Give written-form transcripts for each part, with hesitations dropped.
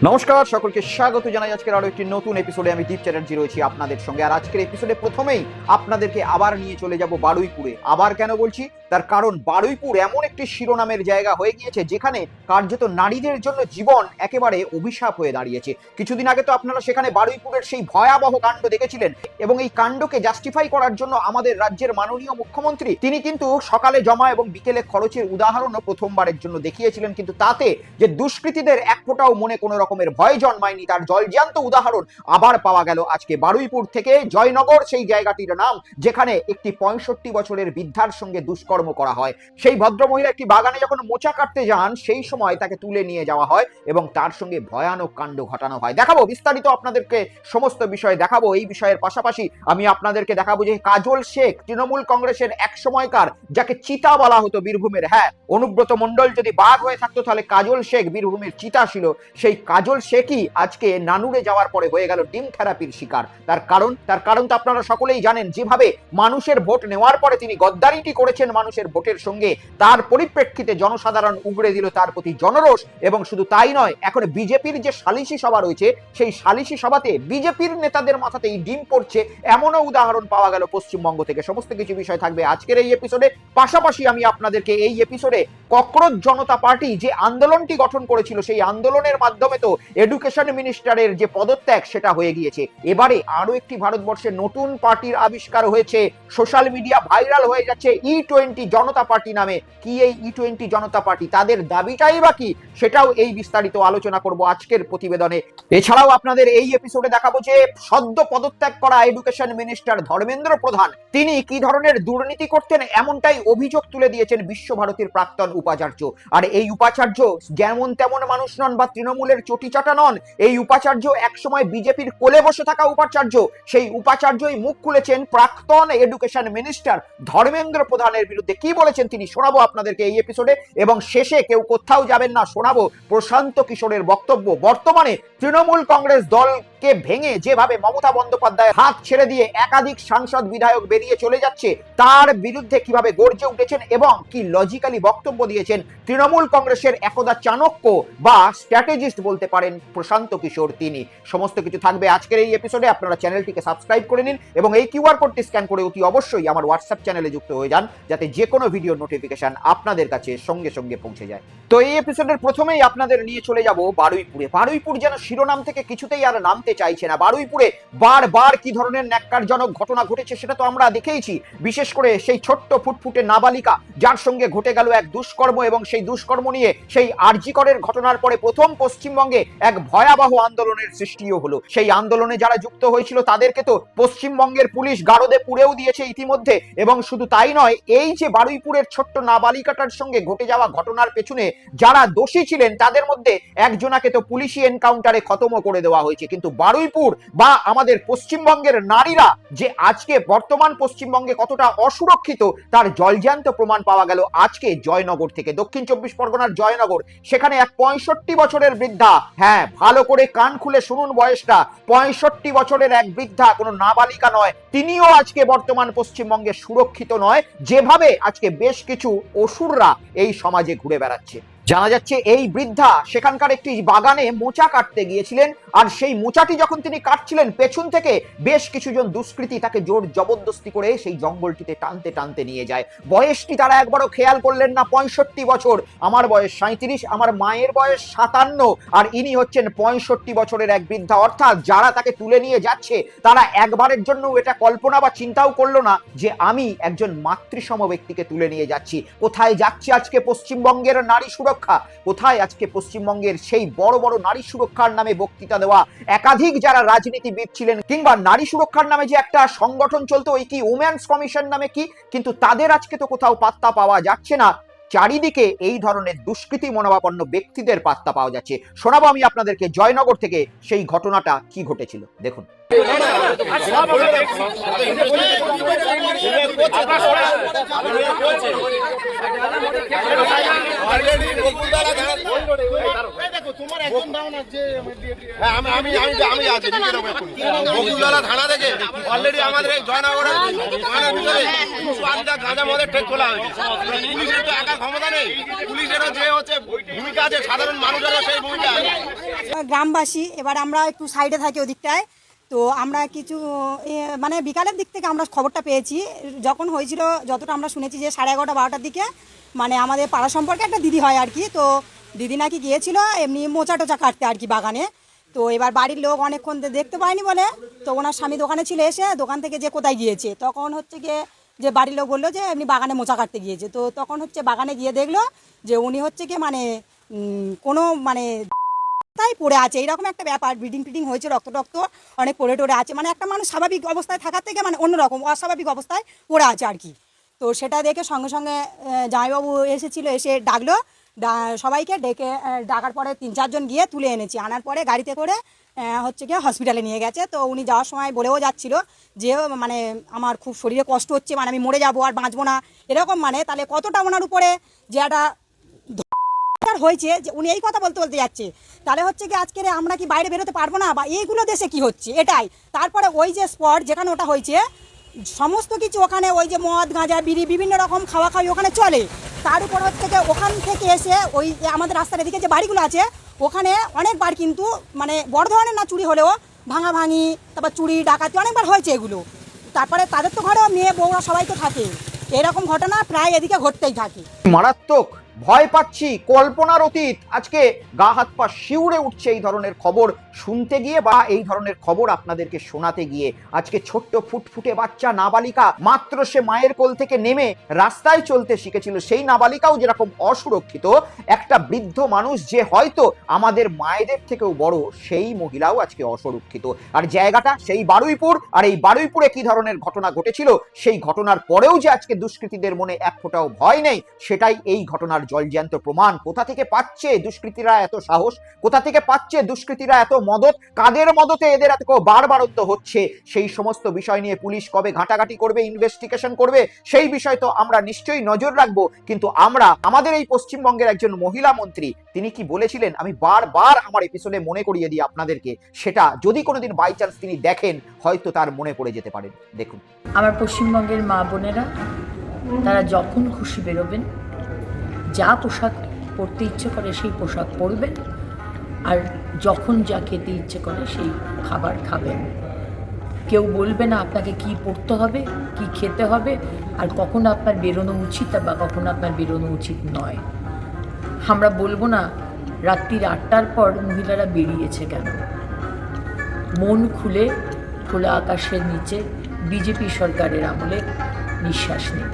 নমস্কার, সকলকে স্বাগত জানাই আজকের আরো একটি নতুন এপিসোডে। আমি দীপ চ্যাটার্জি রয়েছি আপনাদের সঙ্গে। আর আজকের এপিসোডে প্রথমেই আপনাদেরকে আবার নিয়ে চলে যাব বারুইপুরে। আবার কেন বলছি, তার কারণ বারুইপুর এমন একটি শিরোনামের জায়গা হয়ে গিয়েছে যেখানে কার্যত নারীদের জন্য জীবন একেবারে অভিশাপ হয়ে দাঁড়িয়েছে। কিছুদিন আগে তো আপনারা সেখানে বারুইপুরের সেই ভয়াবহ কাণ্ড দেখেছিলেন, এবং এই কাণ্ডকে জাস্টিফাই করার জন্য আমাদের রাজ্যের মাননীয় মুখ্যমন্ত্রী তিনি কিন্তু সকালে জমা এবং বিকেলে খরচের উদাহরণও প্রথমবারের জন্য দেখিয়েছিলেন, কিন্তু তাতে যে দুষ্কৃতীদের এক ফোঁটাও মনে কোনো রকমের ভয় জন্মায়নি তার জলজ্যান্ত উদাহরণ আবার পাওয়া গেল আজকে বারুইপুর থেকে। জয়নগর সেই জায়গাটির নাম, যেখানে একটি 65 বছরের বৃদ্ধার সঙ্গে দুষ্কর্ম করা হয়। সেই ভদ্রমহিলা একটি বাগানে যখন মোচা কাটতে যান, সেই সময় তাকে তুলে নিয়ে যাওয়া হয় এবং তার সঙ্গে ভয়ানক কাণ্ড ঘটানো হয়। দেখাবো বিস্তারিত আপনাদেরকে, সমস্ত বিষয় দেখাবো। এই বিষয়ের পাশাপাশি আমি আপনাদেরকে দেখাবো যে কাজল শেখ, তৃণমূল কংগ্রেসের এক সময়কার, যাকে চিতা বলা হতো বীরভূমের, হ্যাঁ, অনুব্রত মণ্ডল যদি বাঘ হয়ে থাকতো তাহলে কাজল শেখ বীরভূমের চিতা ছিল। সেই কাজল শেখই আজকে নানুরে যাওয়ার পরে হয়ে গেল ডিম থেরাপির শিকার। তার কারণ তো আপনারা সকলেই জানেন, যেভাবে মানুষের ভোট নেওয়ার পরে তিনি গদ্দারিটি করেছেন মানুষের ভোটের সঙ্গে, তার পরিপ্রেক্ষিতে জনসাধারণ উগড়ে দিল তার প্রতি জনরোষ। এবং শুধু তাই নয়, এখন বিজেপির যে সালিশি সভা রয়েছে, সেই সালিশি সভাতে বিজেপির নেতাদের মাথাতেই ডিম পড়ছে, এমনও উদাহরণ পাওয়া গেল পশ্চিমবঙ্গ থেকে। সমস্ত কিছু বিষয় থাকবে আজকের এই এপিসোডে। পাশাপাশি আমি আপনাদেরকে এই এপিসোডে ককরোচ জনতা পার্টি যে আন্দোলনটি গঠন করেছিল, সেই আন্দোলনের মাধ্যমে তো এডুকেশন মিনিস্টারের যে পদত্যাগ সেটা হয়ে গিয়েছে। এবারে আরো একটি ভারতবর্ষের নতুন পার্টির আবিষ্কার হয়েছে, সোশ্যাল মিডিয়া ভাইরাল হয়ে যাচ্ছে E20 জনতা পার্টি নামে। কি এই E20 জনতা পার্টি, তাদের দাবিটাই বা কি, সেটাও এই বিস্তারিত আলোচনা করব আজকের প্রতিবেদনে। এছাড়াও আপনাদের এই এপিসোডে দেখাবো যে সদ্য পদত্যাগ করা এডুকেশন মিনিস্টার ধর্মেন্দ্র প্রধান, তিনি কি ধরনের দুর্নীতি করতেন এমনটাই অভিযোগ তুলে দিয়েছেন বিশ্বভারতীর প্রাক্তন উপাচার্য। আর এই উপাচার্য যেমন তেমন মানুষ নন বা তৃণমূলের চটিচাটা নন। এই উপাচার্য একসময় বিজেপির কোলে বসে থাকা উপাচার্য। সেই উপাচার্যই মুখ খুলেছেন প্রাক্তন এডুকেশন মিনিস্টার ধর্মেন্দ্র প্রধানের বিরুদ্ধে। কি বলেছেন তিনি শোনাবো আপনাদেরকে এই এপিসোডে, এবং শেষে কেউ কোথাও যাবেন না, শোনাবো প্রশান্ত কিশোরের বক্তব্য। বর্তমানে তৃণমূল কংগ্রেস দলকে ভেঙে যেভাবে মমতা বন্দ্যোপাধ্যায় হাত ছেড়ে দিয়ে একাধিক সাংসদ বিধায়ক বেরিয়ে চলে যাচ্ছে, তার বিরুদ্ধে কিভাবে গর্জে উঠেছেন এবং কি লজিক্যালি বক্তব্য দিয়েছেন তৃণমূল কংগ্রেসের একদা চাণক্য বা স্ট্র্যাটেজিস্ট বলতে পারেন প্রশান্ত কিশোর তিনি। সমস্ত কিছু থাকবে আজকের এই এপিসোডে। আপনারা চ্যানেলটিকে সাবস্ক্রাইব করে নিন এবং এই কিউআর কোডটি স্ক্যান করে অতি অবশ্যই আমার হোয়াটসঅ্যাপ চ্যানেলে যুক্ত হয়ে যান, যাতে যে কোনো ভিডিও নোটিফিকেশন আপনাদের কাছে সঙ্গে সঙ্গে পৌঁছে যায়। তো এই এপিসোডের প্রথমেই আপনাদের নিয়ে চলে যাব বারুইপুরে। বারুইপুর যেন শিরোনাম থেকে কিছুতেই আর নামতে চাইছে না। বারুইপুরে বারবার কি ধরনের ন্যাক্কারজনক ঘটনা ঘটেছে সেটা তো আমরা দেখেইছি। বিশেষ করে সেই ছোট্ট ফুটফুটে নাবালিকা যার সঙ্গে ঘটে গেল এক দুষ্কর্ম, এবং সেই দুষ্কর্ম নিয়ে সেই আরজি করের ঘটনার পরে প্রথম পশ্চিমবঙ্গে এক ভয়াবহ আন্দোলনের সৃষ্টিও হলো। সেই আন্দোলনে যারা যুক্ত হয়েছিল তাদেরকে তো পশ্চিমবঙ্গের পুলিশ গারদে পুড়েও দিয়েছে ইতিমধ্যে। এবং শুধু তাই নয়, এই যে বারুইপুরের ছোট্ট নাবালিকাটার সঙ্গে ঘটে যাওয়া ঘটনার পেছনে যারা দোষী ছিলেন তাদের মধ্যে একজনাকে তো পুলিশি এনকাউন্টারে খতমও করে দেওয়া হয়েছে। কিন্তু বারুইপুর বা আমাদের পশ্চিমবঙ্গের নারীরা যে আজকে বর্তমান পশ্চিমবঙ্গে কতটা অসুরক্ষিত, তার জলজ্যান্ত প্রমাণ পাওয়া গেল আজকে জয়নগর থেকে। দক্ষিণ 24 পরগনার জয়নগর, সেখানে এক 65 বছরের বৃদ্ধা, হ্যাঁ ভালো করে কান খুলে শুনুন বয়সটা, 65 বছরের এক বৃদ্ধা, কোনো নাবালিকা নয়, তিনিও আজকে বর্তমান পশ্চিমবঙ্গে সুরক্ষিত নয়, যেভাবে আজকে বেশ কিছু অসুররা এই সমাজে ঘুরে বেড়াচ্ছে। জানা যাচ্ছে এই বৃদ্ধা সেখানকার একটি বাগানে মোচা কাটতে গিয়েছিলেন, আর সেই মোচাটি যখন তিনি কাটছিলেন, পেছন থেকে বেশ কিছুজন দুষ্কৃতী তাকে জোর জবরদস্তি করে সেই জঙ্গলটিতে টানতে টানতে নিয়ে যায়। বয়সটি তারা একবারও খেয়াল করলেন না। 65 বছর, আমার বয়স 37, আমার মায়ের বয়স 57, আর ইনি হচ্ছেন 65 বছরের এক বৃদ্ধা। অর্থাৎ যারা তাকে তুলে নিয়ে যাচ্ছে তারা একবারের জন্য এটা কল্পনা বা চিন্তাও করলো না যে আমি একজন মাতৃসম ব্যক্তিকে তুলে নিয়ে যাচ্ছি। কোথায় যাচ্ছে আজকে পশ্চিমবঙ্গের নারী সুরক্ষা? কোথায় আজকে পশ্চিমবঙ্গের সেই বড় বড় নারী সুরক্ষার নামে বক্তৃতা দেওয়া একাধিক যারা রাজনীতিবিদ ছিলেন, কিংবা নারী সুরক্ষার নামে যে একটা সংগঠন চলতো, ওই কি উমেন্স কমিশন নামে কি, কিন্তু তাদের আজকে তো কোথাও পাত্তা পাওয়া যাচ্ছে না। চারিদিকে এই ধরনের দুষ্কৃতী মনোভাবাপন্ন ব্যক্তিদের পাত্তা পাওয়া যাচ্ছে। শোনাবো আমি আপনাদেরকে জয়নগর থেকে সেই ঘটনাটা কি ঘটেছিল, দেখুন। থানা থেকে অলরেডি আমাদের জয়নগরের গাঁজা মদের ঠেক খোলা হয়েছে। পুলিশের তো একা ক্ষমতা নেই, পুলিশেরও যে হচ্ছে ভূমিকা আছে, সাধারণ মানুষেরও সেই ভূমিকা। গ্রামবাসী, এবার আমরা একটু সাইডে থাকি ওদিকটায়। তো আমরা কিছু মানে বিকালের দিক থেকে আমরা খবরটা পেয়েছি, যখন হয়েছিল যতটা আমরা শুনেছি যে 11:30 12টার দিকে, মানে আমাদের পাড়া সম্পর্কে একটা দিদি হয় আর কি। তো দিদি নাকি গিয়েছিল এমনি মোচা টোচা কাটতে আর কি বাগানে। তো এবার বাড়ির লোক অনেকক্ষণ দেখতে পায়নি বলে, তো ওনার স্বামী দোকানে ছিল, এসে দোকান থেকে যে কোথায় গিয়েছে, তখন হচ্ছে গিয়ে যে বাড়ির লোক বললো যে এমনি বাগানে মোচা কাটতে গিয়েছে। তো তখন হচ্ছে বাগানে গিয়ে দেখলো যে উনি হচ্ছে কি মানে কোনো মানে তাই পড়ে আছে, এইরকম একটা ব্যাপার। ব্লিডিং ফিডিং হয়েছে, রক্ত টক্ত অনেক পড়ে টড়ে আছে, মানে একটা মানুষ স্বাভাবিক অবস্থায় থাকার থেকে মানে অন্যরকম অস্বাভাবিক অবস্থায় পড়ে আছে আর কি। তো সেটা দেখে সঙ্গে সঙ্গে জামাইবাবু এসেছিলো, এসে ডাকলো, সবাইকে ডেকে ডাকার পরে 3-4 জন গিয়ে তুলে এনেছি, আনার পরে গাড়িতে করে হচ্ছে গিয়ে হসপিটালে নিয়ে গেছে। তো উনি যাওয়ার সময় বলেও যাচ্ছিল যে মানে আমার খুব শরীরে কষ্ট হচ্ছে, মানে আমি মরে যাবো আর বাঁচবো না এরকম, মানে তাহলে কতটা ওনার উপরে যে একটা হয়েছে যে উনি এই কথা বলতে বলতে যাচ্ছে, তাহলে হচ্ছে কি আজকে আমরা কি বাইরে বেরোতে পারবো না, বা এইগুলো দেশে কি হচ্ছে এটাই। তারপরে ওই যে স্পট যেখানে ওটা হয়েছে সমস্ত কিছু ওখানে ওই যে মদ গাঁজা বিড়ি বিভিন্ন রকম খাওয়া খাওয়ি ওখানে চলে। তার উপর হচ্ছে যে ওখান থেকে এসে ওই আমাদের রাস্তার এদিকে যে বাড়িগুলো আছে ওখানে অনেকবার কিন্তু মানে বড় ধরনের না চুরি হলেও ভাঙাভাঙি, তারপর চুরি ডাকাতি অনেকবার হয়েছে এগুলো। তারপরে তাদের তো ঘরেও মেয়ে বউরা সবাই তো থাকে, এরকম ঘটনা প্রায় এদিকে ঘটতেই থাকে। মারাত্মক, ভয় পাচ্ছি, কল্পনার অতীত। আজকে গা হাত পা শিউরে উঠছে এই ধরনের খবর শুনতে গিয়ে বা এই ধরনের খবর আপনাদেরকে শোনাতে গিয়ে। আজকে ছোট্ট ফুটফুটে বাচ্চা নাবালিকা, মাত্র সে মায়ের কোল থেকে নেমে রাস্তায় চলতে শিখেছিল, সেই নাবালিকাও যেরকম অসুরক্ষিত, একটা বৃদ্ধ মানুষ যে হয়তো আমাদের মায়েদের থেকেও বড়, সেই মহিলাও আজকে অসুরক্ষিত। আর জায়গাটা সেই বারুইপুর, আর এই বারুইপুরে কি ধরনের ঘটনা ঘটেছিল, সেই ঘটনার পরেও যে আজকে দুষ্কৃতীদের মনে এক ফোঁটাও ভয় নেই, সেটাই এই ঘটনার জলজ্যান্ত প্রমাণ। কোথা থেকে পাচ্ছে দুষ্কৃতীরা এত সাহস, কোথা থেকে পাচ্ছে দুষ্কৃতীরা এত মদত, কাদের মদতে এদের এত বাড়বাড়ন্ত হচ্ছে, সেই সমস্ত বিষয় নিয়ে পুলিশ কবে ঘাটাঘাটি করবে, ইনভেস্টিগেশন করবে, সেই বিষয় তো আমরা নিশ্চয়ই নজর রাখবো। কিন্তু আমরা আমাদের এই পশ্চিমবঙ্গের একজন মহিলা মন্ত্রী, তিনি কি বলেছিলেন আমি বারবার আমার এপিসোডে মনে করিয়ে দিই আপনাদেরকে, সেটা যদি কোনোদিন বাই চান্স তিনি দেখেন হয়তো তার মনে পড়ে যেতে পারেন। দেখুন, আমার পশ্চিমবঙ্গের মা বোনেরা তারা যখন খুশি বেরোবেন, যা পোশাক পরতে ইচ্ছে করে সেই পোশাক পরবেন, আর যখন যা খেতে ইচ্ছে করে সেই খাবার খাবেন। কেউ বলবে না আপনাকে কি পরতে হবে, কি খেতে হবে, আর কখন আপনার বেরোনো উচিত বা কখন আপনার বেরোনো উচিত নয়। আমরা বলবো না রাত্রির 8টার পর মহিলারা বেরিয়েছে কেন। মন খুলে খোলা আকাশের নিচে বিজেপি সরকারের আমলে নিঃশ্বাস নেই।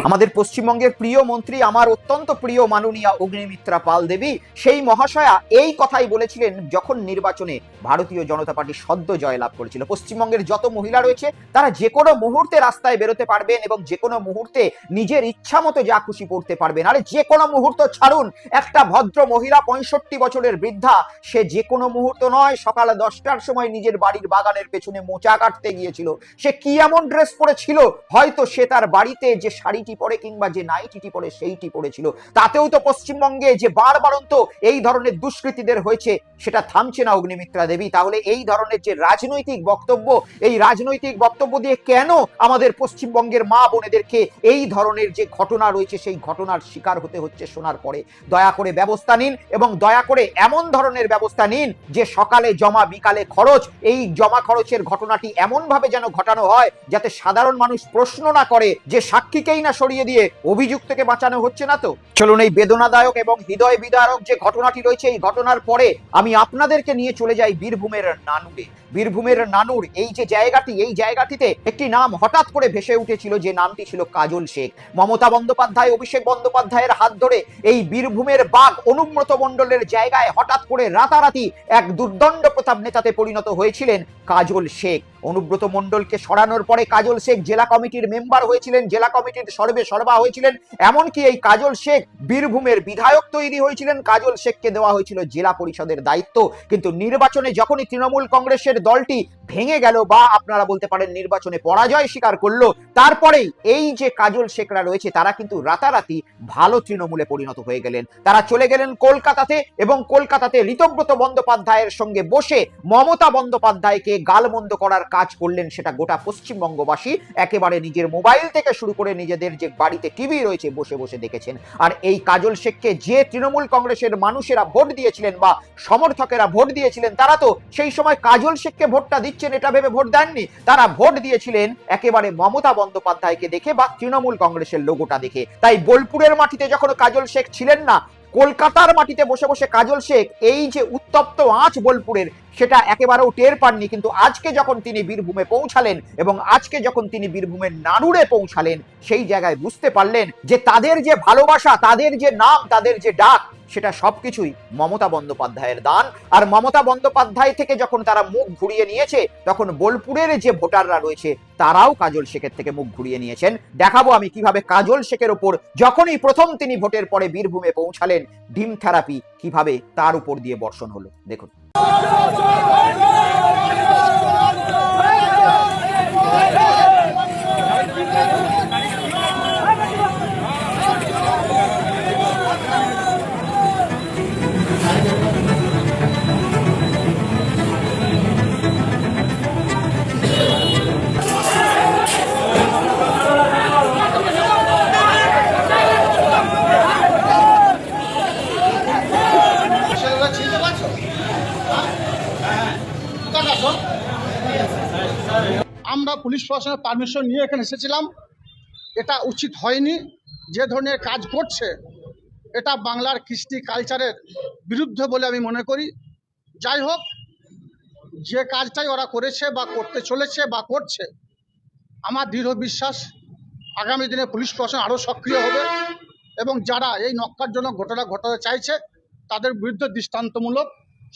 আমাদের পশ্চিমবঙ্গের প্রিয় মন্ত্রী, আমার অত্যন্ত প্রিয় মাননীয়া অগ্নিমিত্রা পাল দেবী, সেই মহাশয়া এই কথাই বলেছিলেন যখন নির্বাচনে ভারতীয় জনতা পার্টি সদ্য জয়লাভ করেছিল। পশ্চিমবঙ্গের যত মহিলা রয়েছে তারা যে কোনো মুহূর্তে রাস্তায় বেরোতে পারবেন এবং যে কোনো মুহূর্তে নিজের ইচ্ছা মতো যা খুশি করতে পারবেন। আরে যে কোনো মুহূর্ত ছাড়ুন, একটা ভদ্র মহিলা 65 বছরের বৃদ্ধা, সে যে কোনো মুহূর্ত নয়, সকাল 10টার সময় নিজের বাড়ির বাগানের পেছনে মোচা কাটতে গিয়েছিল। সে কি এমন ড্রেস পরেছিল, হয়তো সে তার বাড়িতে যে শাড়িটি পরে কিংবা যে নাইটিটি পরে সেইটি পরেছিল, তাতেও তো পশ্চিমবঙ্গে যে বারবারন্ত এই ধরনের দুষ্কৃতীদের হয়েছে সেটা থামছে না অগ্নিমিত্রা দেবী। তাহলে এই ধরনের যে রাজনৈতিক বক্তব্য, এই রাজনৈতিক বক্তব্য দিয়ে কেন আমাদের পশ্চিমবঙ্গের মা বোনেদেরকে এই ধরনের যে ঘটনা রয়েছে সেই ঘটনার শিকার হতে হচ্ছে শোনার পরে? দয়া করে ব্যবস্থা নিন এবং দয়া করে এমন ধরনের ব্যবস্থা নিন যে সকালে জমা বিকালে খরচ, এই জমা খরচের ঘটনাটি এমন ভাবে যেন ঘটানো হয় যাতে সাধারণ মানুষ প্রশ্ন না করে যে সাক্ষীকেই না সরিয়ে দিয়ে অভিযুক্তকে বাঁচানো হচ্ছে না। তো চলুন, এই বেদনাদায়ক এবং হৃদয় বিদারক যে ঘটনাটি রয়েছে এই ঘটনার পরে আমি আপনাদেরকে নিয়ে চলে যাই বীরভূমের নানুরে। বীরভূমের নানুর এই যে জায়গাটি, এই জায়গাটিতে একটি নাম হঠাৎ করে ভেসে উঠেছিল, যে নামটি ছিল কাজল শেখ। মমতা বন্দ্যোপাধ্যায়, অভিষেক বন্দ্যোপাধ্যায়ের হাত ধরে এই বীরভূমের বাঘ অনুব্রত মণ্ডলের জায়গায় হঠাৎ করে রাতারাতি এক দুর্দণ্ড প্রতাপ নেতাতে পরিণত হয়েছিলেন কাজল শেখ। অনুব্রত মণ্ডলকে সরানোর পরে কাজল শেখ জেলা কমিটির মেম্বার হয়েছিলেন, জেলা কমিটির সর্বা হয়েছিলেন, এমনকি এই কাজল শেখ বীরভূমের বিধায়ক তৈরি হয়েছিলেন। কাজল শেখকে দেওয়া হয়েছিল জেলা পরিষদের দায়িত্ব। কিন্তু নির্বাচনে যখনই তৃণমূল কংগ্রেসের দলটি ভেঙে গেল বা আপনারা বলতে পারেন নির্বাচনে পরাজয় স্বীকার করলো, তারপরেই এই যে কাজল শেখরা রয়েছে তারা কিন্তু রাতারাতি ভালো তৃণমূলে পরিণত হয়ে গেলেন। তারা চলে গেলেন কলকাতাতে এবং কলকাতাতে ঋতব্রত বন্দ্যোপাধ্যায়ের সঙ্গে বসে মমতা বন্দ্যোপাধ্যায়কে গালমন্দ করার কাজ করলেন সেটা গোটা পশ্চিমবঙ্গবাসী একেবারে নিজের মোবাইল থেকে শুরু করে নিজেদের যে বাড়িতে টিভি রয়েছে বসে বসে দেখেছেন। আর এই কাজল শেখকে যে তৃণমূল কংগ্রেসের মানুষেরা ভোট দিয়েছিলেন বা সমর্থকেরা ভোট দিয়েছিলেন, তারা তো সেই সময় কাজল শেখকে ভোটটা দিচ্ছেন এটা ভেবে ভোট দেননি। তারা ভোট দিয়েছিলেন একেবারে মমতা বন্দ্যোপাধ্যায়কে দেখে বা তৃণমূল কংগ্রেসের লোগোটা দেখে। তাই বোলপুরের মাটিতে যখন কাজল শেখ ছিলেন না, কলকাতার মাটিতে বসে বসে কাজল শেখ এই যে উত্তপ্ত আঁচ বোলপুরের, সেটা একেবারেও টের পাননি। কিন্তু আজকে যখন তিনি বীরভূমে পৌঁছালেন এবং আজকে যখন তিনি বীরভূমের নানুরে পৌঁছালেন, সেই জায়গায় বুঝতে পারলেন যে তাদের যে ভালোবাসা, তাদের যে নাম, তাদের যে ডাক, সেটা সবকিছুই মমতা বন্দ্যোপাধ্যায়ের দান। আর মমতা বন্দ্যোপাধ্যায় থেকে যখন তারা মুখ ঘুরিয়ে নিয়েছে, তখন বোলপুরের যে ভোটাররা রয়েছে তারাও কাজল শেখের থেকে মুখ ঘুরিয়ে নিয়েছেন। দেখাবো আমি কিভাবে কাজল শেখের ওপর যখনই প্রথম তিনি ভোটের পরে বীরভূমে পৌঁছালেন, ডিম থেরাপি কিভাবে তার উপর দিয়ে বর্ষণ হলো, দেখুন। আমরা পুলিশ প্রশাসনের পারমিশন নিয়ে এখানে এসেছিলাম। এটা উচিত হয়নি, যে ধরনের কাজ করছে এটা বাংলার কৃষ্টি কালচারের বিরুদ্ধে বলে আমি মনে করি। যাই হোক, যে কাজটাই ওরা করেছে বা করতে চলেছে বা করছে, আমার দৃঢ় বিশ্বাস আগামী দিনে পুলিশ প্রশাসন আরও সক্রিয় হবে এবং যারা এই নক্কারজনক ঘটনা ঘটাতে চাইছে তাদের বিরুদ্ধে দৃষ্টান্তমূলক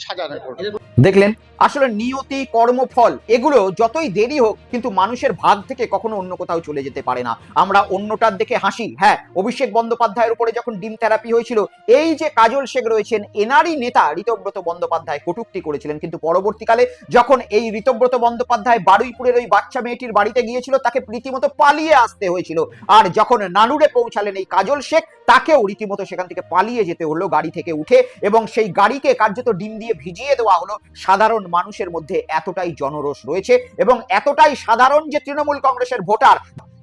সাজা করবে। দেখলেন, আসলে নিয়তি, কর্মফল এগুলো যতই দেরি হোক কিন্তু মানুষের ভাগ থেকে কখনো অন্য কোথাও চলে যেতে পারে না। আমরা অন্যটার দেখে হাসি। হ্যাঁ, অভিষেক বন্দ্যোপাধ্যায়ের উপরে যখন ডিম থেরাপি হয়েছিল, এই যে কাজল শেখ রয়েছেন, এনারই নেতা ঋতব্রত বন্দ্যোপাধ্যায় কটূক্তি করেছিলেন। কিন্তু পরবর্তীকালে যখন এই ঋতব্রত বন্দ্যোপাধ্যায় বারুইপুরের ওই বাচ্চা মেয়েটির বাড়িতে গিয়েছিল, তাকে রীতিমতো পালিয়ে আসতে হয়েছিল। আর যখন নানুরে পৌঁছালেন এই কাজল শেখ, তাকেও রীতিমতো সেখান থেকে পালিয়ে যেতে হলো গাড়ি থেকে উঠে, এবং সেই গাড়িকে কার্যত ডিম দিয়ে ভিজিয়ে দেওয়া হলো। সাধারণ মানুষের মধ্যে এতটাই জনরোষ রয়েছে এবং এতটাই সাধারণ যে তৃণমূল কংগ্রেসের ভোটার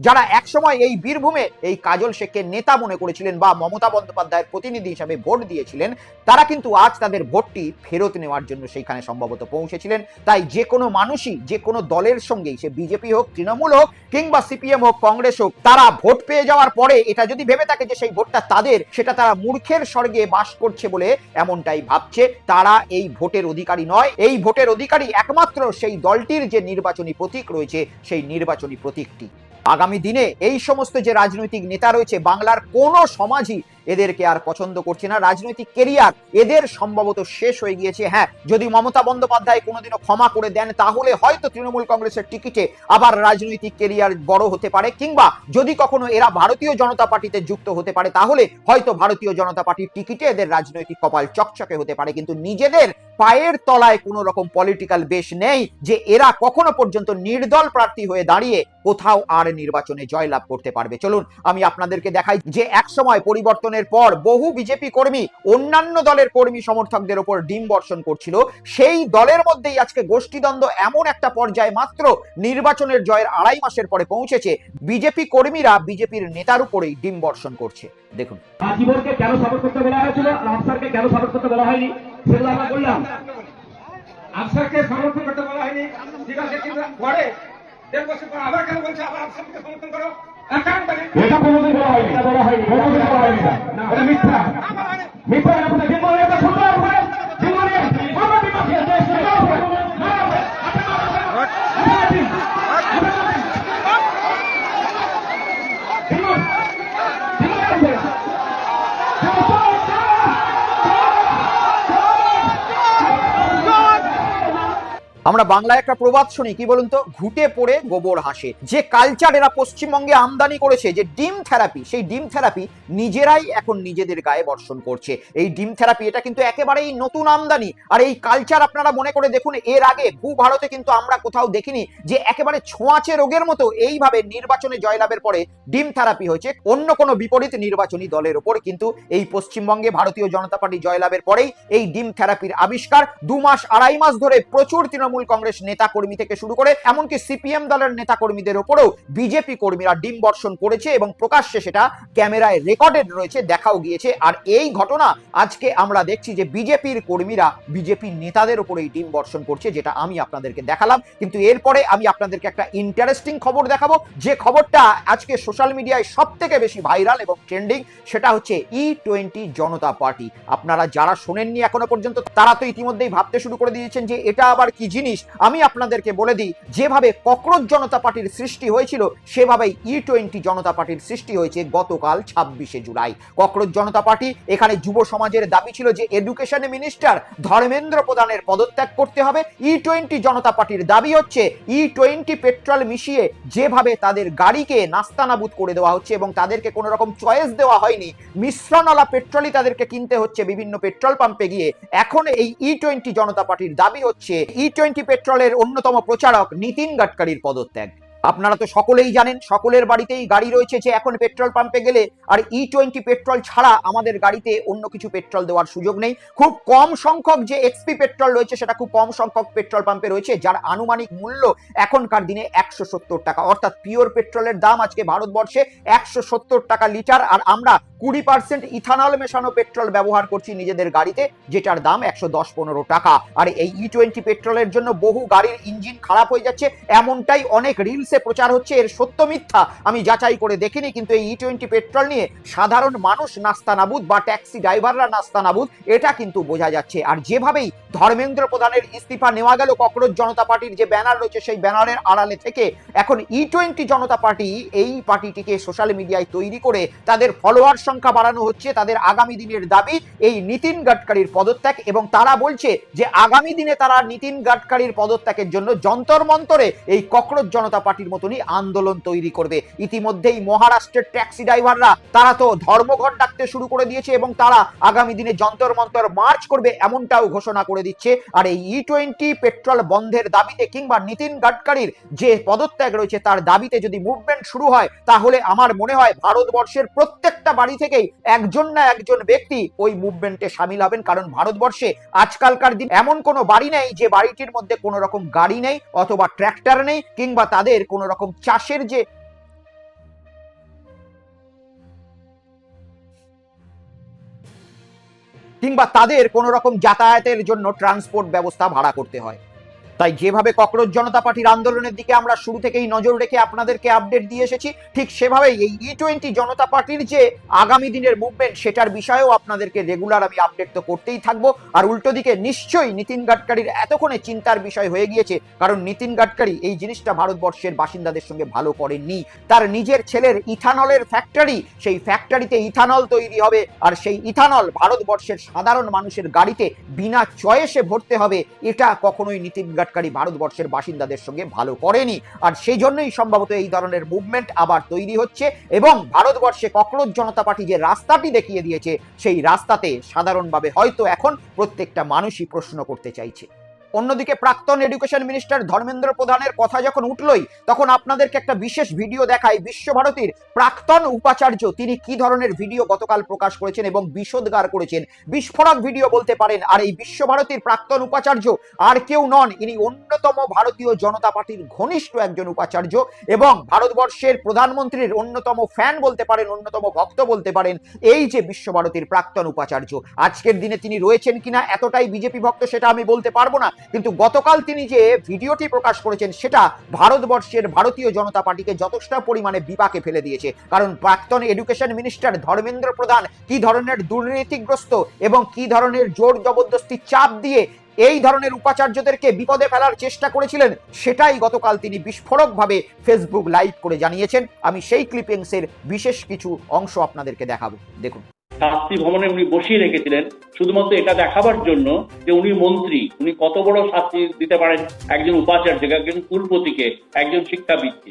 যারা একসময় এই বীরভূমে এই কাজল শেখকে নেতা মনে করেছিলেন বা মমতা বন্দ্যোপাধ্যায়ের প্রতিনিধি হিসাবে ভোট দিয়েছিলেন, তারা কিন্তু আজ তাদের ভোটটি ফেরত নেওয়ার জন্য সেইখানে সম্ভবত পৌঁছেছিলেন। তাই যে কোনো মানুষই যে কোনো দলের সঙ্গেই, সে বিজেপি হোক, তৃণমূল হোক, কিংবা সিপিএম হোক, কংগ্রেস হোক, তারা ভোট পেয়ে যাওয়ার পরে এটা যদি ভেবে থাকে যে সেই ভোটটা তাদের, সেটা তারা মূর্খের স্বর্গে বাস করছে বলে এমনটাই ভাবছে। তারা এই ভোটের অধিকারী নয়। এই ভোটের অধিকারী একমাত্র সেই দলটির যে নির্বাচনী প্রতীক রয়েছে, সেই নির্বাচনী প্রতীকটি। আগামী দিনে এই সমস্ত যে রাজনৈতিক নেতা রয়েছে, বাংলার কোনো সমাজই এদেরকে আর পছন্দ করছে না। রাজনৈতিক কেরিয়ার এদের সম্ভবত শেষ হয়ে গিয়েছে। হ্যাঁ, যদি মমতা বন্দ্যোপাধ্যায় কোনোদিনও ক্ষমা করে দেন, তাহলে হয়তো তৃণমূল কংগ্রেসের টিকিটে আবার রাজনৈতিক কেরিয়ার বড় হতে পারে, কিংবা যদি কখনো এরা ভারতীয় জনতা পার্টিতে যুক্ত হতে পারে, তাহলে হয়তো ভারতীয় জনতা পার্টির টিকিটে এদের রাজনৈতিক কপাল চকচকে হতে পারে। কিন্তু নিজেদের পায়ের তলায় কোনো রকম পলিটিক্যাল বেশ নেই যে এরা কখনো পর্যন্ত নির্দল প্রার্থী হয়ে দাঁড়িয়ে কোথাও আর নির্বাচনে জয়লাভ করতে পারবে। চলুন আমি আপনাদেরকে দেখাই যে একসময় পরিবর্তনের পর বহু বিজেপি কর্মী অন্যান্য দলের কর্মী সমর্থকদের উপর ডিম বর্ষণ করছিল। সেই দলের মধ্যেই আজকে গোষ্ঠীদ্বন্দ্ব এমন একটা পর্যায়ে মাত্র নির্বাচনের জয়ের 2.5 মাসের পরে পৌঁছেছে, বিজেপি কর্মীরা বিজেপির নেতার উপরেই ডিম বর্ষণ করছে। দেখুন, জীবনকে কেন সাপোর্ট করতে বলা হয়েছিল আর আফসারকে কেন সাপোর্ট করতে বলা হয়নি সেগুলো আমরা বললাম। আফসারকে সমর্থন করতে বলা হয়নি, ঠিক আছে, কিন্তু পরে 1.5 বছর পর আবার কেন বলছে আবার আফসারকে সমর্থন করো? এটা কোনোদিন বলা হয়নি, এটা বলা হয়নি, কোনোদিন বলা হয়নি, এটা মিথ্যা, মিথ্যা। আপনাদের জীবনে এটা শুনতে হবে, জীবনে আমরা বিপক্ষে দেশ আমরা বাংলায় একটা প্রবাদ শুনি, কি বলুন তো, ঘুটে পড়ে গোবর হাসে। যে কালচার এরা পশ্চিমবঙ্গে আমদানি করেছে, যে ডিম থেরাপি, সেই ডিম থেরাপি নিজেরাই এখন নিজেদের গায়ে বর্ষণ করছে। এই ডিম থেরাপি এটা কিন্তু একেবারেই নতুন আমদানি। আর এই কালচার আপনারা মনে করে দেখুন, এর আগে ভূভারতে কিন্তু আমরা কোথাও দেখিনি যে একেবারে ছোঁয়াচে রোগের মতো এইভাবে নির্বাচনে জয়লাভের পরে ডিম থেরাপি হয়েছে অন্য কোনো বিপরীত নির্বাচনী দলের ওপর। কিন্তু এই পশ্চিমবঙ্গে ভারতীয় জনতা পার্টি জয়লাভের পরেই এই ডিম থেরাপির আবিষ্কার। 2 মাস 2.5 মাস ধরে প্রচুর তৃণমূল তৃণমূল কংগ্রেস নেতা কর্মী থেকে শুরু করে এমনকি সিপিএম দলের নেতা কর্মীদের ওপরেও বিজেপি কর্মীরা ডিম বর্ষণ করেছে এবং প্রকাশ্যে সেটা ক্যামেরায় রেকর্ডেড রয়েছে, দেখাও গিয়েছে। আর এই ঘটনা আজকে আমরা দেখছি যে বিজেপির কর্মীরা বিজেপি নেতাদের উপরে এই ডিম বর্ষণ করছে, যেটা আমি আপনাদেরকে দেখালাম। কিন্তু এরপরে আমি আপনাদেরকে একটা ইন্টারেস্টিং খবর দেখাবো, যে খবরটা আজকে সোশ্যাল মিডিয়ায় সব থেকে বেশি ভাইরাল এবং ট্রেন্ডিং। সেটা হচ্ছে E20 জনতা পার্টি। আপনারা যারা শোনেননি এখনো পর্যন্ত তারা তো ইতিমধ্যেই ভাবতে শুরু করে দিয়েছেন যে এটা আবার কি জিনিস। আমি আপনাদেরকে বলে দিই, যেভাবে ককরোচ জনতা পার্টির সৃষ্টি হয়েছিল সেভাবেই E20 জনতা পার্টির সৃষ্টি হয়েছে গতকাল 26শে জুলাই। ককরোচ জনতা পার্টি, এখানে যুব সমাজের দাবি ছিল যে এডুকেশন মিনিস্টার ধর্মেন্দ্র প্রধানের পদত্যাগ করতে হবে। E20 জনতা পার্টির দাবি হচ্ছে E20 পেট্রোল মিশিয়ে যেভাবে তাদের গাড়িকে নাস্তানাবুদ করে দেওয়া হচ্ছে এবং তাদেরকে কোনো রকম চয়েস দেওয়া হয়নি, মিশ্রণওয়ালা পেট্রোলই তাদেরকে কিনতে হচ্ছে বিভিন্ন পেট্রোল পাম্পে গিয়ে। এখন এই E20 জনতা পার্টির দাবি হচ্ছে E20 পেট্রোলের অন্যতম প্রচারক নীতিন গাডকারির পদত্যাগ। আপনারা তো সকলেই জানেন, সকলের বাড়িতেই গাড়ি রয়েছে, যে এখন পেট্রোল পাম্পে গেলে আর E20 পেট্রোল ছাড়া আমাদের গাড়িতে অন্য কিছু পেট্রোল দেওয়ার সুযোগ নেই। খুব কম সংখ্যক যে XP পেট্রোল রয়েছে সেটা খুব কম সংখ্যক পেট্রোল পাম্পে রয়েছে, যার আনুমানিক মূল্য এখনকার দিনে 170 টাকা। অর্থাৎ পিওর পেট্রোলের দাম আজকে ভারতবর্ষে 170 টাকা লিটার। আর আমরা 20% ইথানল মেশানো পেট্রোল ব্যবহার করছি নিজেদের গাড়িতে, যেটার দাম 110-15 টাকা। আর এই E20 পেট্রোলের জন্য বহু গাড়ির ইঞ্জিন খারাপ হয়ে যাচ্ছে, এমনটাই অনেক রিলসে প্রচার হচ্ছে। এর সত্য মিথ্যা আমি যাচাই করে দেখিনি, কিন্তু এই E20 পেট্রোল নিয়ে সাধারণ মানুষ নাস্তানাবুদ বা ট্যাক্সি ড্রাইভাররা নাস্তানাবুদ, এটা কিন্তু বোঝা যাচ্ছে। আর যেভাবেই ধর্মেন্দ্র প্রধানের ইস্তিফা নেওয়া গেল, ককরোচ জনতা পার্টির যে ব্যানার রয়েছে সেই ব্যানারের আড়ালে থেকে এখন E20 জনতা পার্টি এই পার্টিটিকে সোশ্যাল মিডিয়ায় তৈরি করে তাদের ফলোয়ার সংখ্যা বাড়ানো হচ্ছে। তাদের আগামী দিনের দাবি এই নীতিন গাডকারির পদত্যাগ, এবং তারা বলছে যে আগামী দিনে তারা নীতিন গাডকারির পদত্যাগের জন্য যন্তর মন্তরে এই ককরোচ জনতা পার্টির মতনই আন্দোলন তৈরি করবে। ইতিমধ্যেই মহারাষ্ট্রের ট্যাক্সি ড্রাইভাররা তারা তো ধর্মঘট ডাকতে শুরু করে দিয়েছে এবং তারা আগামী দিনে যন্তর মন্তর মার্চ করবে, এমনটাও ঘোষণা করে দিচ্ছে। আর এই E20 পেট্রোল বন্ধের দাবিতে কিংবা নীতিন গাডকারির যে পদত্যাগ রয়েছে তার দাবিতে যদি মুভমেন্ট শুরু হয়, তাহলে আমার মনে হয় ভারতবর্ষের প্রত্যেকটা বাড়ি থেকেই একজন না একজন ব্যক্তি ওই মুভমেন্টে সামিল হবেন। কারণ ভারতবর্ষে আজকালকার দিন এমন কোনো বাড়ি নেই যে বাড়িটির মধ্যে কোনো রকম গাড়ি নেই অথবা ট্র্যাক্টর নেই, কিংবা তাদের কোনো রকম চাষের যে যাতায়াতের জন্য ট্রান্সপোর্ট ব্যবস্থা ভাড়া করতে হয়। তাই যেভাবে ককরোচ জনতা পার্টির আন্দোলনের দিকে আমরা শুরু থেকেই নজর রেখে আপনাদেরকে আপডেট দিয়ে এসেছি, ঠিক সেভাবেই এই E20 জনতা পার্টির যে আগামী দিনের মুভমেন্ট সেটার বিষয়েও আপনাদেরকে রেগুলার আমি আপডেট তো করতেই থাকবো। আর উল্টো দিকে নিশ্চয়ই নীতিন গাডকারির এতক্ষণে চিন্তার বিষয় হয়ে গিয়েছে, কারণ নীতিন গাডকারি এই জিনিসটা ভারতবর্ষের বাসিন্দাদের সঙ্গে ভালো করেননি। তার নিজের ছেলের ইথানলের ফ্যাক্টরি, সেই ফ্যাক্টরিতে ইথানল তৈরি হবে, আর সেই ইথানল ভারতবর্ষের সাধারণ মানুষের গাড়িতে বিনা চয়েসে ভরতে হবে, এটা কখনোই নীতিন গাডকারি ভারতবর্ষের বাসিন্দাদের সঙ্গে ভালো করেনি। আর সেই জন্যই সম্ভবত এই ধরনের মুভমেন্ট আবার তৈরি হচ্ছে এবং ভারতবর্ষে ককরোচ জনতা পার্টি যে রাস্তাটি দেখিয়ে দিয়েছে সেই রাস্তাতে সাধারণভাবে হয়তো এখন প্রত্যেকটা মানুষই প্রশ্ন করতে চাইছে। অন্যদিকে প্রাক্তন এডুকেশন মিনিস্টার ধর্মেন্দ্র প্রধানের কথা যখন উঠলই, তখন আপনাদেরকে একটা বিশেষ ভিডিও দেখাই। বিশ্বভারতীর প্রাক্তন উপাচার্য তিনি কি ধরনের ভিডিও গতকাল প্রকাশ করেছেন এবং বিষোদ্গার করেছেন, বিস্ফোরক ভিডিও বলতে পারেন। আর এই বিশ্বভারতীর প্রাক্তন উপাচার্য আর কেউ নন, ইনি অন্যতম ভারতীয় জনতা পার্টির ঘনিষ্ঠ একজন উপাচার্য এবং ভারতবর্ষের প্রধানমন্ত্রীর অন্যতম ফ্যান বলতে পারেন, অন্যতম ভক্ত বলতে পারেন এই যে বিশ্বভারতীর প্রাক্তন উপাচার্য। আজকের দিনে তিনি রয়েছেন কিনা এতটাই বিজেপি ভক্ত সেটা আমি বলতে পারবো না, কিন্তু গতকাল তিনি যে ভিডিওটি প্রকাশ করেছেন সেটা ভারতবর্ষের ভারতীয় জনতা পার্টিকে যথেষ্ট পরিমাণে বিপাকে ফেলে দিয়েছে। কারণ প্রাক্তন এডুকেশন মিনিস্টার ধর্মেন্দ্র প্রধান কি ধরনের দুর্নীতিগ্রস্ত এবং কি ধরনের জোর জবরদস্তি চাপ দিয়ে এই ধরনের উপাচার্যদেরকে বিপদে ফেলার চেষ্টা করেছিলেন, সেটাই গতকাল তিনি বিস্ফোরকভাবে ফেসবুক লাইভ করে জানিয়েছেন। আমি সেই ক্লিপিংসের বিশেষ কিছু অংশ আপনাদেরকে দেখাবো, দেখুন। শাস্তি ভবনে উনি বসিয়ে রেখেছিলেন শুধুমাত্র এটা দেখাবার জন্য যে উনি মন্ত্রী, উনি কত বড় শাস্তি দিতে পারেন একজন উপাচার্যকে, একজন কুলপতিকে, একজন শিক্ষাবিদকে।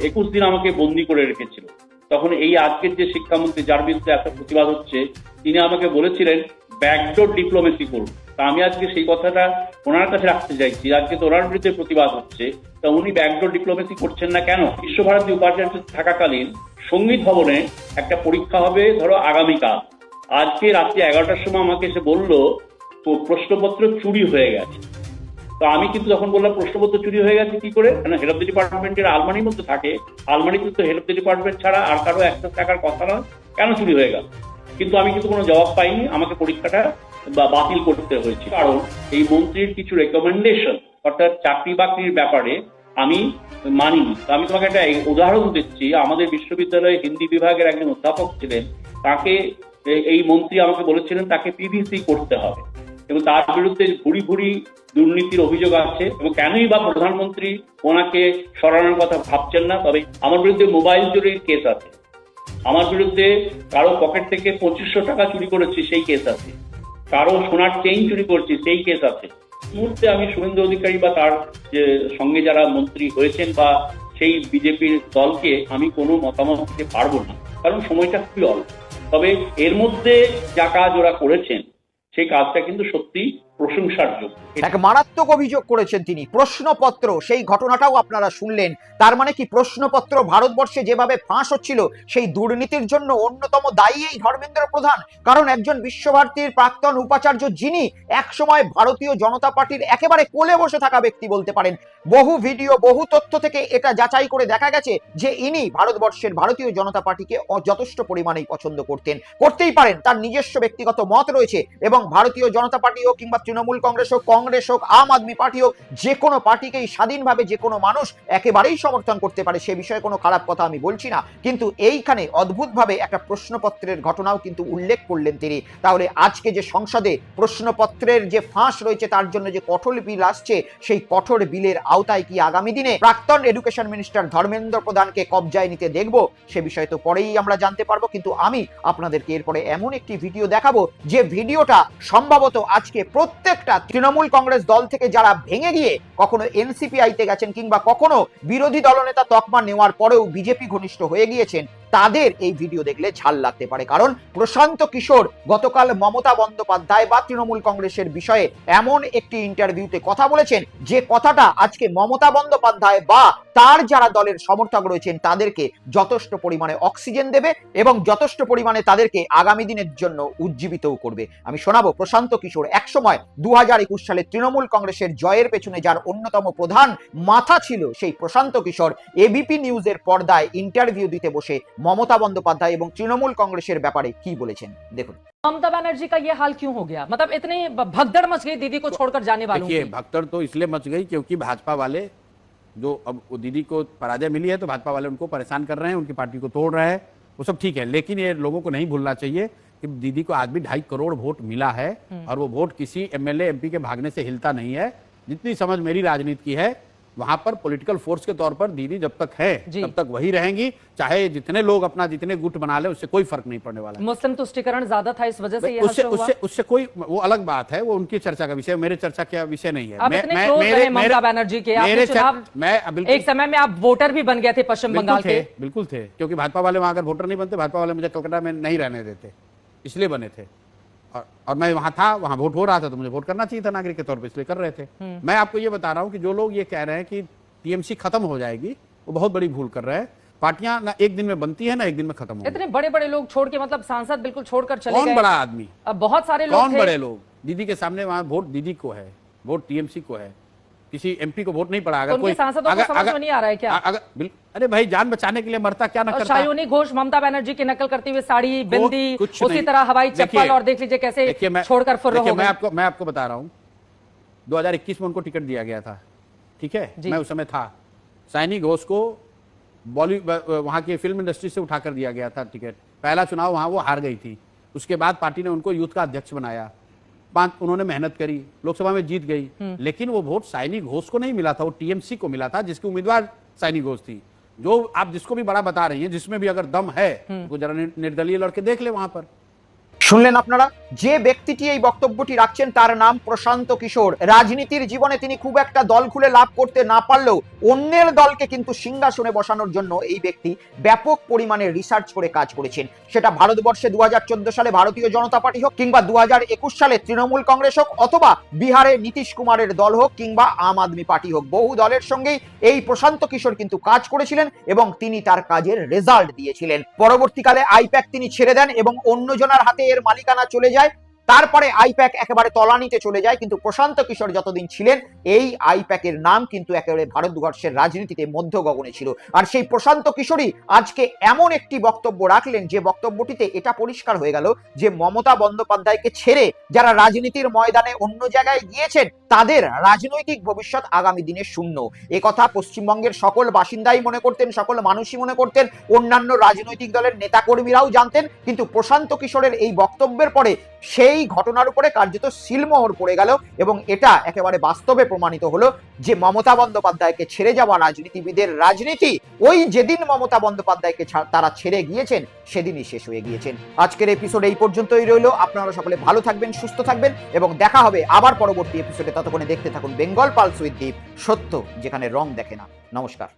21 দিন আমাকে বন্দি করে রেখেছিল। তখন এই আজকের যে শিক্ষামন্ত্রী যার বিরুদ্ধে এত প্রতিবাদ হচ্ছে, তিনি আমাকে বলেছিলেন ব্যাকডোর ডিপ্লোমেসি করুন। তা আমি আজকে সেই কথাটা ওনার কাছে রাখতে চাইছি। আজকে তো ওনার বিরুদ্ধে প্রতিবাদ হচ্ছে, তা উনি ব্যাকডোর ডিপ্লোমেসি করছেন না কেন? বিশ্বভারতী উপাচার্য থাকাকালীন সঙ্গীত ভবনে একটা পরীক্ষা হবে ধরো আগামীকাল। আজকে রাত্রি 11টার সময় আমাকে এসে বললো প্রশ্নপত্র চুরি হয়ে গেছে। তো আমি কিন্তু যখন বললাম প্রশ্নপত্র চুরি হয়ে গেছে কি করে, কারণ হেড অফ দ্য ডিপার্টমেন্টের আলমারির মধ্যে থাকে, আলমারিতে তো হেড অফ দ্য ডিপার্টমেন্ট ছাড়া আর কারো অ্যাক্সেস থাকার কথা নয়, কেন চুরি হয়ে গেল? কিন্তু আমি কিন্তু কোনো জবাব পাইনি, আমাকে পরীক্ষাটা বাতিল করতে হয়েছে। কারণ এই মন্ত্রীর কিছু রেকমেন্ডেশন অর্থাৎ চাকরি বাকরির ব্যাপারে আমি মানিনি। আমি তোমাকে একটা উদাহরণ দিচ্ছি। আমাদের বিশ্ববিদ্যালয়ে হিন্দি বিভাগের একজন অধ্যাপক ছিলেন, তাকে এই মন্ত্রী আমাকে বলেছিলেন তাকে পিভিসি করতে হবে, এবং তার বিরুদ্ধে ভুরি ভুরি দুর্নীতির অভিযোগ আছে, এবং কেনই বা প্রধানমন্ত্রী ওনাকে সরানোর কথা ভাবছেন না। তবে আমার বিরুদ্ধে মোবাইল চুরির কেস আছে, আমার বিরুদ্ধে কারো পকেট থেকে 2500 টাকা চুরি করেছি সেই কেস আছে, কারো সোনার চেইন চুরি করছি সেই কেস আছে। মুহূর্তে আমি শুভেন্দু অধিকারী বা তার যে সঙ্গে যারা মন্ত্রী হয়েছেন বা সেই বিজেপির দলকে আমি কোনো মতামত দিতে পারবো না, কারণ সময়টা খুবই অল্প। তবে এর মধ্যে যা কাজ ওরা করেছেন সেই কাজটা কিন্তু সত্যি প্রশংসার যোগ্য। এক মারাত্মক অভিযোগ করেছেন তিনি। প্রশ্নপত্র, সেই ঘটনাটাও আপনারা শুনলেন। তার মানে কি প্রশ্নপত্র ভারতবর্ষে যেভাবে ফাঁস হচ্ছিল সেই দুর্নীতির জন্য অন্যতম দায়ী এই ধর্মেন্দ্র প্রধান। কারণ একজন বিশ্বভারতীর প্রাক্তন উপাচার্য, যিনি একসময় ভারতীয় জনতা পার্টির একেবারে কোলে বসে থাকা ব্যক্তি বলতে পারেন। বহু ভিডিও, বহু তথ্য থেকে এটা যাচাই করে দেখা গেছে যে ইনি ভারতবর্ষের ভারতীয় জনতা পার্টিকে যথেষ্ট পরিমাণেই পছন্দ করতেই পারেন। তার নিজস্ব ব্যক্তিগত মত রয়েছে, এবং ভারতীয় জনতা পার্টি হোক কিংবা তৃণমূল কংগ্রেস হোক, আম আদমি পার্টি হোক, যে কোনো পার্টিকেই স্বাধীনভাবে যে কোনো মানুষ একেবারেই সমর্থন করতে পারে, সে বিষয়ে কোনো খারাপ কথা আমি বলছি না। কিন্তু এইখানে অদ্ভুতভাবে একটা প্রশ্নপত্রের ঘটনাও কিন্তু উল্লেখ করলেন তিনি। তাহলে আজকে যে সংসদে প্রশ্নপত্রের যে ফাঁস রয়েছে তার জন্য যে কঠোর বিল আসছে, সেই কঠোর বিলের আওতায় কি আগামী দিনে প্রাক্তন এডুকেশন মিনিস্টার ধর্মেন্দ্র প্রধানকে কবজায় নিতে দেখব, সে বিষয়ে তো পরেই আমরা জানতে পারবো। কিন্তু আমি আপনাদেরকে এরপরে এমন একটি ভিডিও দেখাবো যে ভিডিওটা সম্ভবত আজকে প্রত্যেকটা তৃণমূল কংগ্রেস দল থেকে যারা ভেঙে গিয়ে কখনো এনসিপিআইতে গেছেন কিংবা কখনো বিরোধী দলনেতা তকমা নেওয়ার পরেও বিজেপি ঘনিষ্ঠ হয়ে গিয়েছেন, তাদের এই ভিডিও দেখলে ঝাল লাগতে পারে। কারণ প্রশান্ত কিশোর গতকাল মমতা বন্দ্যোপাধ্যায় বা তৃণমূল কংগ্রেসের বিষয়ে এমন একটি ইন্টারভিউতে কথা বলেছেন যে কথাটা আজকে মমতা বন্দ্যোপাধ্যায় বা তার যারা দলের সমর্থক রয়েছেন তাদেরকে যথেষ্ট পরিমাণে অক্সিজেন দেবে এবং যথেষ্ট পরিমাণে তাদেরকে আগামী দিনের জন্য উজ্জীবিতও করবে। আমি শোনাবো প্রশান্ত কিশোর একসময় 2021 সালে তৃণমূল কংগ্রেসের জয়ের পেছনে যার অন্যতম প্রধান মাথা ছিল, সেই প্রশান্ত কিশোর এবিপি নিউজের পর্দায় ইন্টারভিউ দিতে বসে মমতা বন্দ্যোপাধ্যায় এবং তৃণমূল কংগ্রেসের ব্যাপারে কি বলেছেন দেখুন। ममता बनर्जी का ये हाल क्यों हो गया? मतलब इतनी भगदड़ मच गई दीदी को छोड़कर जाने वालों की। भगदड़ तो इसलिए मच गई क्योंकि भाजपा वाले जो अब वो दीदी को पराजय मिली है तो भाजपा वाले उनको परेशान कर रहे हैं, उनकी पार्टी को तोड़ रहे हैं, वो सब ठीक है। लेकिन ये लोगों को नहीं भूलना चाहिए कि दीदी को आज भी 2.5 करोड़ वोट मिला है, और वो वोट किसी एमएलए एमपी के भागने से हिलता नहीं है। जितनी समझ मेरी राजनीति की है, वहां पर पॉलिटिकल फोर्स के तौर पर दीदी जब तक है तब तक वही रहेंगी, चाहे जितने लोग अपना जितने गुट बना ले, उससे कोई फर्क नहीं पड़ने वाला है। मुस्लिम तुष्टिकरण ज्यादा था, इस वजह से ये उससे कोई वो अलग बात है, वो उनकी चर्चा का विषय, मेरे चर्चा का विषय नहीं है। ममता बनर्जी के एक समय में आप वोटर भी बन गए थे पश्चिम बंगाल के। बिल्कुल थे, क्योंकि भाजपा वाले वहां अगर वोटर नहीं बनते, भाजपा वाले मुझे कलकत्ता में नहीं रहने देते, इसलिए बने थे। और मैं वहां था, वहां वोट हो रहा था, तो मुझे वोट करना चाहिए था नागरिक के तौर पर, इसलिए कर रहे थे। मैं आपको ये बता रहा हूं कि जो लोग ये कह रहे हैं कि टीएमसी खत्म हो जाएगी, वो बहुत बड़ी भूल कर रहे हैं। पार्टियां ना एक दिन में बनती है ना एक दिन में खत्म हो। इतने बड़े बड़े लोग छोड़ के, मतलब सांसद बिल्कुल छोड़कर चले गए। कौन बड़ा आदमी? अब बहुत सारे लोग कौन बड़े लोग? दीदी के सामने वहां वोट दीदी को है, वोट टीएमसी को है, किसी एमपी को वोट नहीं पड़ा। अगर कोई सांसदों को समझ में नहीं आ रहा है क्या? अरे भाई, जान बचाने के लिए मरता क्या ना करता। शायोनी घोष ममता बनर्जी की नकल करती हुई साड़ी, बिंदी, उसी तरह हवाई चप्पल, और देख लीजिए कैसे छोड़कर फुर्र हो गए। मैं आपको बता रहा हूं, 2021 में उनको टिकट दिया गया था, ठीक है, मैं उस समय था। शाइनी घोष को बॉलीवुड वहां की फिल्म इंडस्ट्री से उठाकर दिया गया था टिकट। पहला चुनाव वहां वो हार गई थी, उसके बाद पार्टी ने उनको यूथ का अध्यक्ष बनाया, उन्होंने मेहनत करी, लोकसभा में जीत गई। लेकिन वो वोट शाइनी घोष को नहीं मिला था, वो टीएमसी को मिला था, जिसकी उम्मीदवार शाइनी घोष थी। जो आप जिसको भी बड़ा बता रही हैं, जिसमें भी अगर दम है तो जरा निर्दलीय लड़के देख ले वहां पर। শুনলেন আপনারা, যে ব্যক্তিটি এই বক্তব্যটি রাখছেন তার নাম প্রশান্ত কিশোর। রাজনীতির জীবনে তিনি খুব একটা দল খুলে লাভ করতে না পারলেও অন্যের দলকে কিন্তু সিংহাসনে বসানোর জন্য এই ব্যক্তি ব্যাপক পরিমাণে রিসার্চ করে কাজ করেছেন। সেটা ভারতবর্ষে 2014 সালে ভারতীয় জনতা পার্টি হোক, কিংবা 2021 সালে তৃণমূল কংগ্রেস হোক, অথবা বিহারে নীতিশ কুমারের দল হোক, কিংবা আম আদমি পার্টি হোক, বহু দলের সঙ্গেই এই প্রশান্ত কিশোর কিন্তু কাজ করেছিলেন এবং তিনি তার কাজের রেজাল্ট দিয়েছিলেন। পরবর্তীকালে আইপ্যাক তিনি ছেড়ে দেন এবং অন্যজনের হাতে এর মালিকানা চলে যায়। তারপরে আইপ্যাক একেবারে তলানিতে চলে যায়, কিন্তু প্রশান্ত কিশোর যতদিন ছিলেন এই আইপ্যাকের নাম কিন্তু একেবারে ভারতবর্ষের রাজনীতিতে মধ্য গগনে ছিল। আর সেই প্রশান্ত কিশোরই আজকে এমন একটি বক্তব্য রাখলেন যে বক্তব্যটিতে এটা পরিষ্কার হয়ে গেল যে মমতা বন্দ্যোপাধ্যায়কে ছেড়ে যারা রাজনীতির ময়দানে অন্য জায়গায় গিয়েছেন তাদের রাজনৈতিক ভবিষ্যৎ আগামী দিনে শূন্য। একথা পশ্চিমবঙ্গের সকল বাসিন্দাই মনে করতেন, সকল মানুষই মনে করতেন, অন্যান্য রাজনৈতিক দলের নেতাকর্মীরাও জানতেন, কিন্তু প্রশান্ত কিশোরের এই বক্তব্যের পরে সেই ঘটনার উপরে কার্যত সিলমোহর পড়ে গেল এবং এটা একেবারে বাস্তবে প্রমাণিত হলো যে মমতা বন্দ্যোপাধ্যায়কে ছেড়ে যাওয়া রাজনীতিবিদের রাজনীতি ওই যেদিন মমতা বন্দ্যোপাধ্যায়কে তারা ছেড়ে গিয়েছেন সেদিনই শেষ হয়ে গিয়েছেন। আজকের এপিসোড এই পর্যন্তই রইল। আপনারা সকলে ভালো থাকবেন, সুস্থ থাকবেন এবং দেখা হবে আবার পরবর্তী এপিসোডে। ততক্ষণে দেখতে থাকুন বেঙ্গল পালস উইথ দীপ, সত্য যেখানে রং দেখে না। নমস্কার।